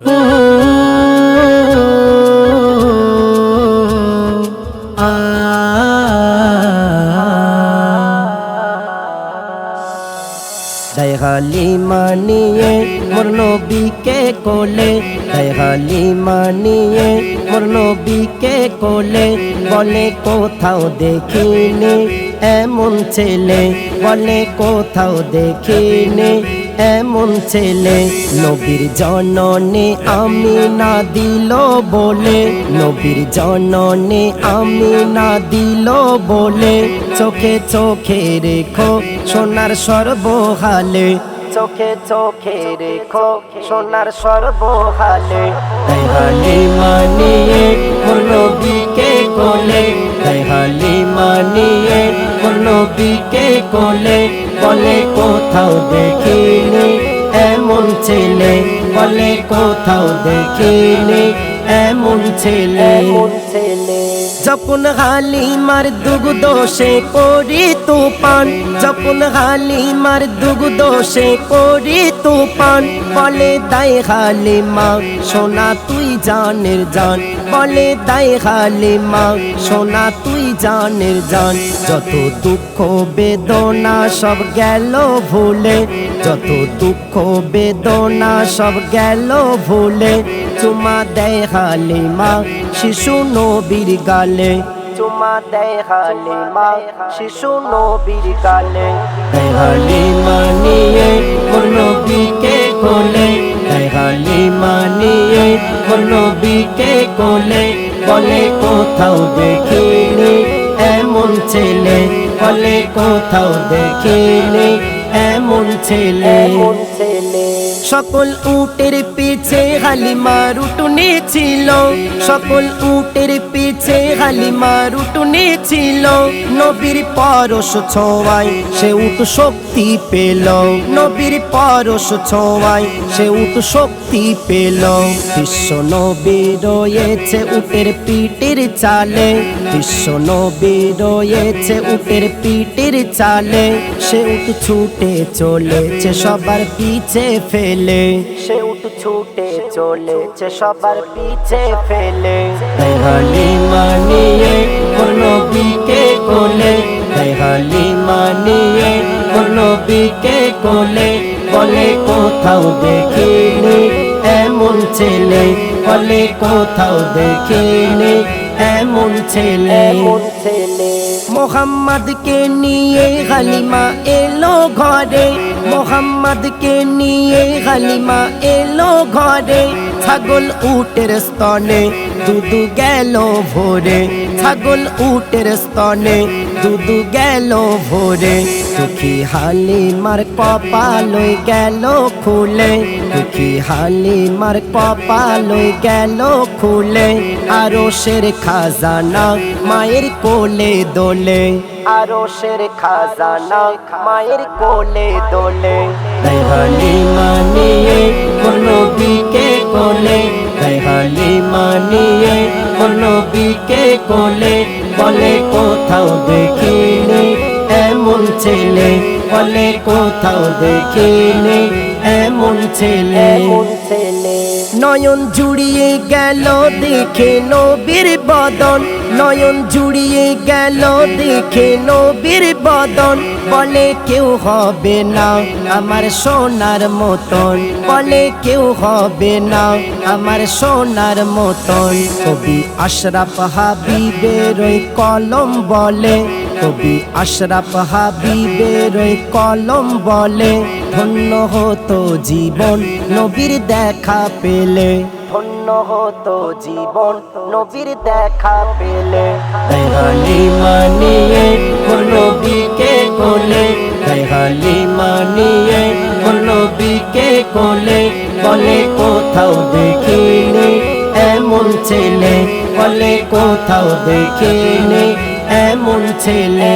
হালিমা নিয়ে মোর নবীকে কোলে, হালিমা নিয়ে মোর নবীকে কোলে, বলে কোথাও দেখিনি এমন ছেলে, বলে কোথাও দেখিনি এমন ছেলে। নবীর জননে আমিনা দিল বলে, নবীর জননে আমিনা দিল বলে, চোখে চোখে রেখো সোনার সর্বহালে, চোখে চোখে রেখো সোনার সর্বহালে। হালিমা নিয়ে মোর নবীকে কোলে, হালিমা নিয়ে মোর নবীকে কোলে, বলে কোথাও দেখিনি এমন ছেলে, বলে কোথাও দেখিনি এমন ছেলে। যখন হালিমার দুগ্ধ সে করি তুফান, যখন হালিমার দুগ্ধ সে করি তুফান, বলে দাই হালিমা সোনা তুই জানের জান, বলে দাই হালিমা সোনা তুই জানের জান। যত দুঃখ বেদনা সব গেল ভুলে, যত দুঃখ বেদনা সব গেল ভুলে, চুমা দেয় হালিমা শিশু নবীর গালে, চুমা দেয় হালিমা শিশু নবীর গালে। হালিমা নিয়ে মোর নবীকে কোলে, হালিমা নিয়ে মোর নবীকে কোলে, বলে কোথাও দেখিনি এমন ছেলে, বলে কোথাও দেখিনি এমন ছেলে। সকল উটের পিছে হালিমার উটুনি ছিল, সকল উটের পিছে হালিমার উটুনি ছিল, নবীর পরশ ছোঁয়ায় সে উট শক্তি পেল, নবীর পরশ ছোঁয়ায় সে উট শক্তি পেল। বিশ্ব নবী রয়েছে উটের পিঠের চালে, বিশ্ব নবী রয়েছে উটের পিঠের চালে, সে উট ছুটে চলেছে সবার পিছে ফেলে, সে উট ছুটে চলেছে সবার পিছে ফেলে। হালিমা নিয়ে মোর নবীকে কোলে, হালিমা নিয়ে মোর নবীকে কোলে, বলে কোথাও দেখিনি এমন ছেলে, বলে কোথাও দেখিনি এমন ছেলে। মোহাম্মদকে নিয়ে হালিমা এলো ঘরে, মোহাম্মদকে নিয়ে হালিমা এলো ঘরে, ছাগল উটের স্তনে দুধু গেল ভোরে, ছাগল উটের স্তনে দুধু গেল ভোরে। দুঃখী হালিমার কপালই গেল খুলে, দুঃখী হালিমার কপালই গেল খুলে, আরশের খাজানা মায়ের কোলে দোলে, আরশের খাজানা মায়ের কোলে দোলে। হালিমা নিয়ে মোর নবীকে কোলে, হালিমা নিয়ে মোর নবীকে কোলে, বলে কোথাও দেখিনি এমন ছেলে, বলে কোথাও দেখিনি এমন ছেলে। নয়ন জুড়িয়ে গেল দেখে নবীর বদন, নয়ন জুড়িয়ে গেল দেখে নবীর বদন, বলে কেউ হবে না আমার সোনার মতন, বলে কেউ হবে না আমার সোনার মতন। কবি আশরাফ হাবিবের ওই কলম বলে, কবি আশরাফ হাবিবের ওই কলম বলে, ধন্য হতো জীবন নবীর দেখা পেলে, ধন্য হতো জীবন নবীর দেখা পেলে। হালিমা নিয়ে মোর নবীকে কোলে, হালিমা নিয়ে মোর নবীকে কোলে, বলে কোথাও দেখিনি এমন ছেলে, বলে কোথাও দেখিনি এমন ছেলে।